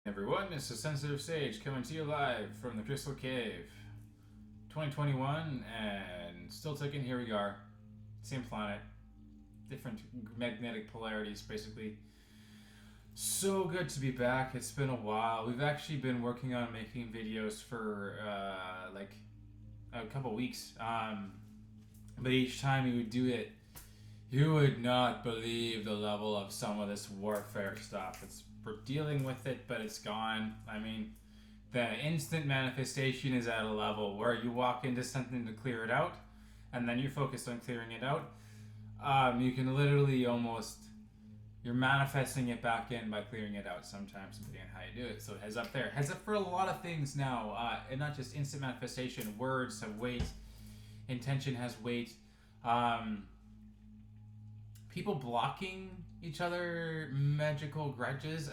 Everyone, it's the Sensitive Sage coming to you live from the Crystal Cave. 2021 and still ticking. Here we are. Same planet, different magnetic polarities basically. So good to be back. It's been a while. We've actually been working on making videos for like a couple weeks. But each time we would do it, you would not believe the level of some of this warfare stuff. We're dealing with it, but it's gone. I mean, the instant manifestation is at a level where you walk into something to clear it out, and then you're focused on clearing it out. You can literally you're manifesting it back in by clearing it out sometimes, depending on how you do it. So heads up there. Heads up for a lot of things now, and not just instant manifestation. Words have weight. Intention has weight. People blocking each other magical grudges.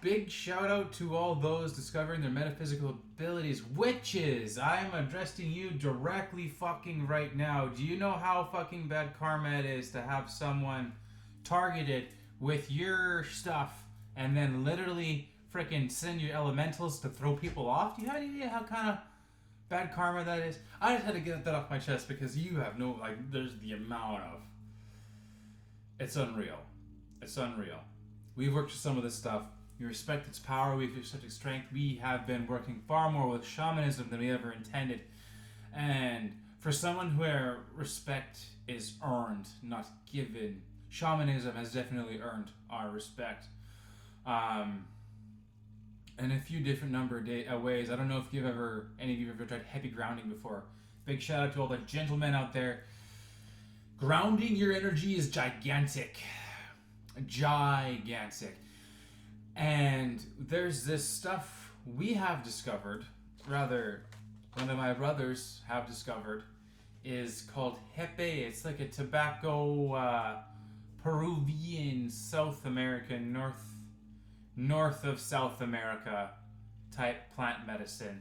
Big shout out to all those discovering their metaphysical abilities. Witches! I'm addressing you directly fucking right now. Do you know how fucking bad karma it is to have someone targeted with your stuff and then literally freaking send your elementals to throw people off? Do you have any idea how kind of bad karma that is? I just had to get that off my chest because you have no, there's the amount of. It's unreal. It's unreal. We've worked with some of this stuff. We respect its power. We respect its strength. We have been working far more with shamanism than we ever intended. And for someone where respect is earned, not given, shamanism has definitely earned our respect. In a few different number of ways. I don't know if any of you have ever tried heavy grounding before. Big shout out to all the gentlemen out there. Grounding your energy is gigantic. Gigantic. And there's this stuff we have discovered, rather, one of my brothers have discovered, is called Hepe. It's like a tobacco, Peruvian, South American, north of South America type plant medicine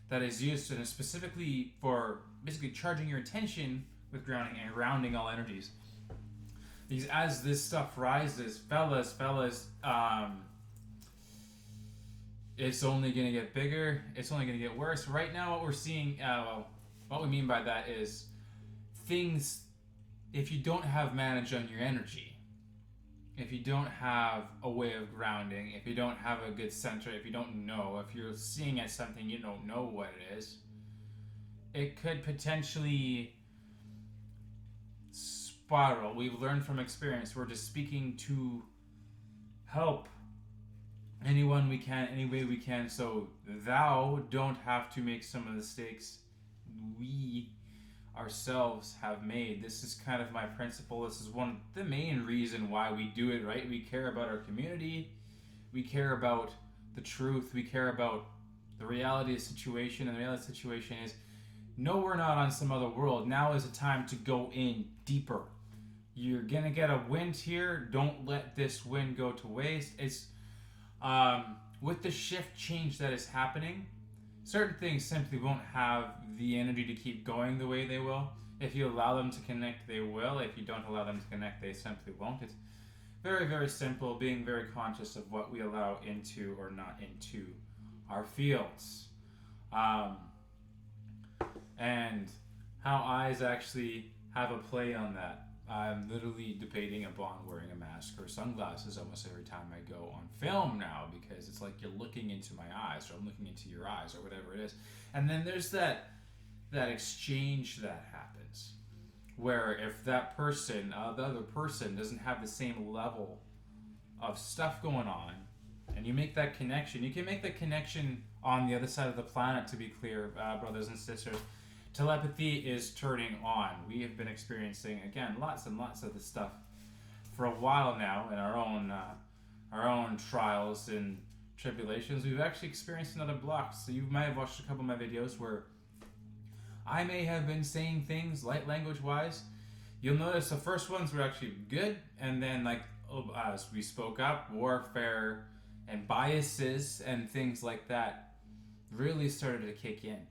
that is used specifically for basically charging your attention with grounding and grounding all energies. As this stuff rises, fellas, it's only going to get bigger. It's only going to get worse. Right now, what we're seeing, what we mean by that is things, if you don't have managed on your energy, if you don't have a way of grounding, if you don't have a good center, if you don't know, if you're seeing as something you don't know what it is, it could potentially spiral. We've learned from experience. We're just speaking to help anyone we can, any way we can, so thou don't have to make some of the mistakes we ourselves have made. This is kind of my principle. This is the main reason why we do it, right? We care about our community. We care about the truth. We care about the reality of the situation. And the reality of the situation is, no, we're not on some other world. Now is the time to go in deeper. You're gonna get a wind here. Don't let this wind go to waste. It's with the shift change that is happening, certain things simply won't have the energy to keep going the way they will. If you allow them to connect, they will. If you don't allow them to connect, they simply won't. It's very, very simple, being very conscious of what we allow into or not into our fields. And how eyes actually have a play on that. I'm literally debating upon wearing a mask or sunglasses almost every time I go on film now, because it's like you're looking into my eyes, or I'm looking into your eyes, or whatever it is. And then there's that exchange that happens, where if that person, the other person, doesn't have the same level of stuff going on, and you make that connection, you can make that connection on the other side of the planet, to be clear, brothers and sisters. Telepathy is turning on. We have been experiencing, again, lots and lots of this stuff for a while now in our own trials and tribulations. We've actually experienced another block. So you might have watched a couple of my videos where I may have been saying things light language wise. You'll notice the first ones were actually good, and then as we spoke up, warfare and biases and things like that really started to kick in.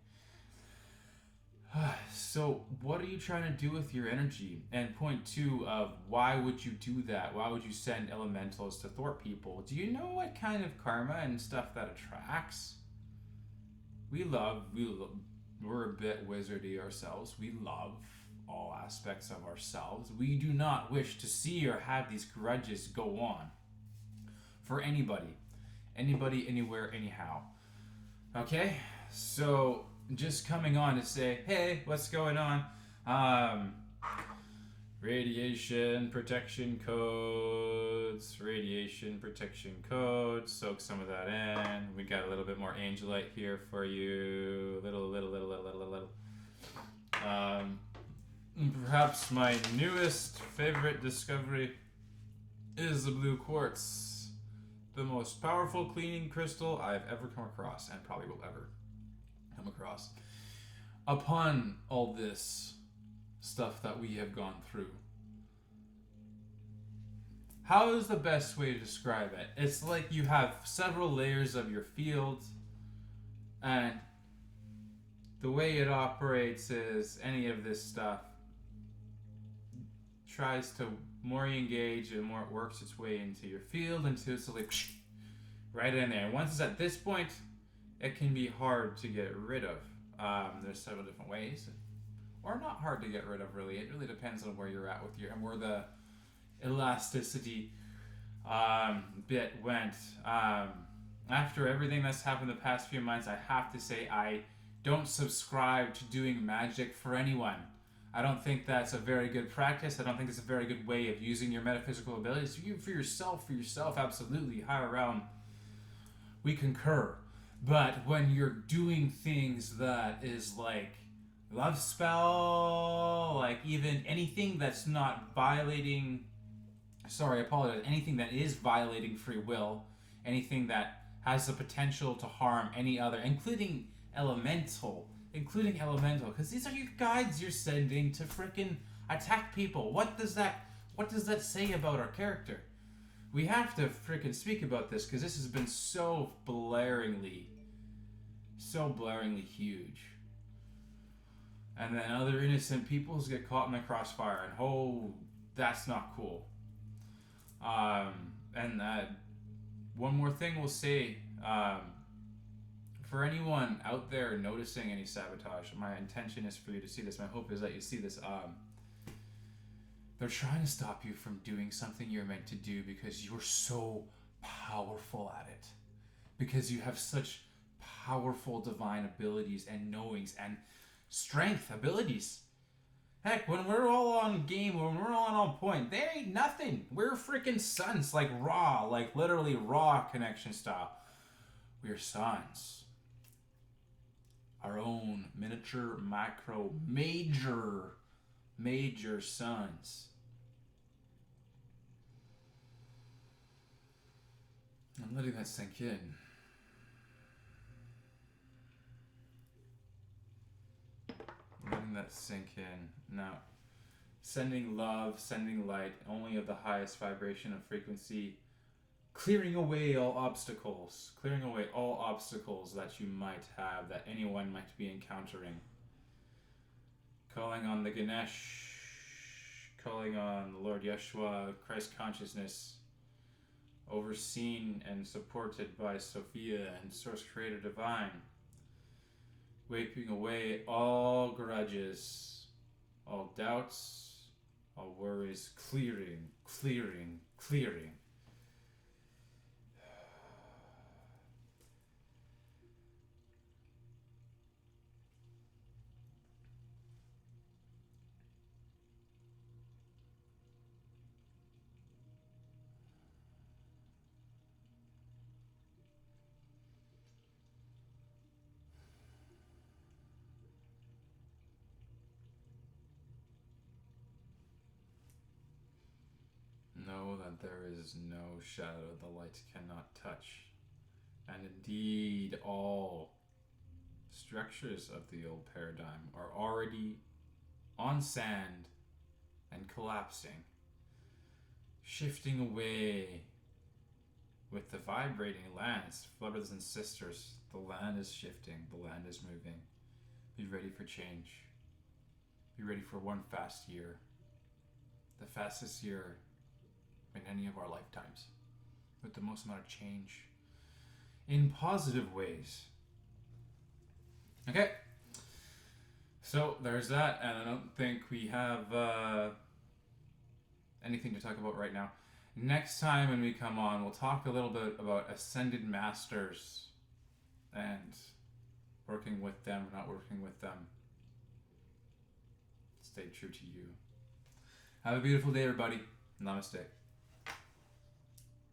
So, what are you trying to do with your energy? And point two of why would you do that? Why would you send elementals to thwart people? Do you know what kind of karma and stuff that attracts? We're a bit wizardy ourselves. We love all aspects of ourselves. We do not wish to see or have these grudges go on for anybody. Anybody, anywhere, anyhow. Okay? So, just coming on to say, hey, what's going on? Radiation protection codes. Soak some of that in. We got a little bit more angelite here for you. Little. Perhaps my newest favorite discovery is the blue quartz. The most powerful cleaning crystal I've ever come across, and probably will ever come across. Upon all this stuff that we have gone through, how is the best way to describe it? It's like you have several layers of your field, and the way it operates is any of this stuff tries to more you engage and more it works its way into your field until it's like right in there. And once it's at this point, it can be hard to get rid of. There's several different ways, or not hard to get rid of. Really, it really depends on where you're at with your and where the elasticity bit went. After everything that's happened the past few months, I have to say I don't subscribe to doing magic for anyone. I don't think that's a very good practice. I don't think it's a very good way of using your metaphysical abilities. You for yourself, absolutely. Higher realm, we concur. But when you're doing things that is like love spell, like even anything that's not violating, sorry, I apologize, anything that is violating free will, anything that has the potential to harm any other, including elemental, because these are your guides you're sending to frickin' attack people. What does that say about our character? We have to frickin' speak about this because this has been so blaringly huge. And then other innocent peoples get caught in the crossfire, and that's not cool. And one more thing we'll say, for anyone out there noticing any sabotage, my intention is for you to see this. My hope is that you see this. They're trying to stop you from doing something you're meant to do because you're so powerful at it. Because you have such powerful divine abilities and knowings and strength abilities. Heck, when we're all on game, when we're all on point, there ain't nothing. We're freaking sons, like raw, like literally raw connection style. We're sons. Our own miniature, macro, major sons. I'm letting that sink in. Letting that sink in. Now, sending love, sending light, only of the highest vibration and frequency, clearing away all obstacles that you might have, that anyone might be encountering. Calling on the Ganesh, calling on the Lord Yeshua, Christ consciousness, overseen and supported by Sophia and Source Creator Divine, wiping away all grudges, all doubts, all worries, clearing. Know that there is no shadow the light cannot touch. And indeed, all structures of the old paradigm are already on sand and collapsing, shifting away with the vibrating lands. Brothers and sisters, the land is shifting, the land is moving. Be ready for change. Be ready for one fast year. The fastest year in any of our lifetimes. With the most amount of change. In positive ways. Okay. So there's that, and I don't think we have anything to talk about right now. Next time when we come on, we'll talk a little bit about Ascended Masters and working with them, not working with them. Stay true to you. Have a beautiful day, everybody. Namaste.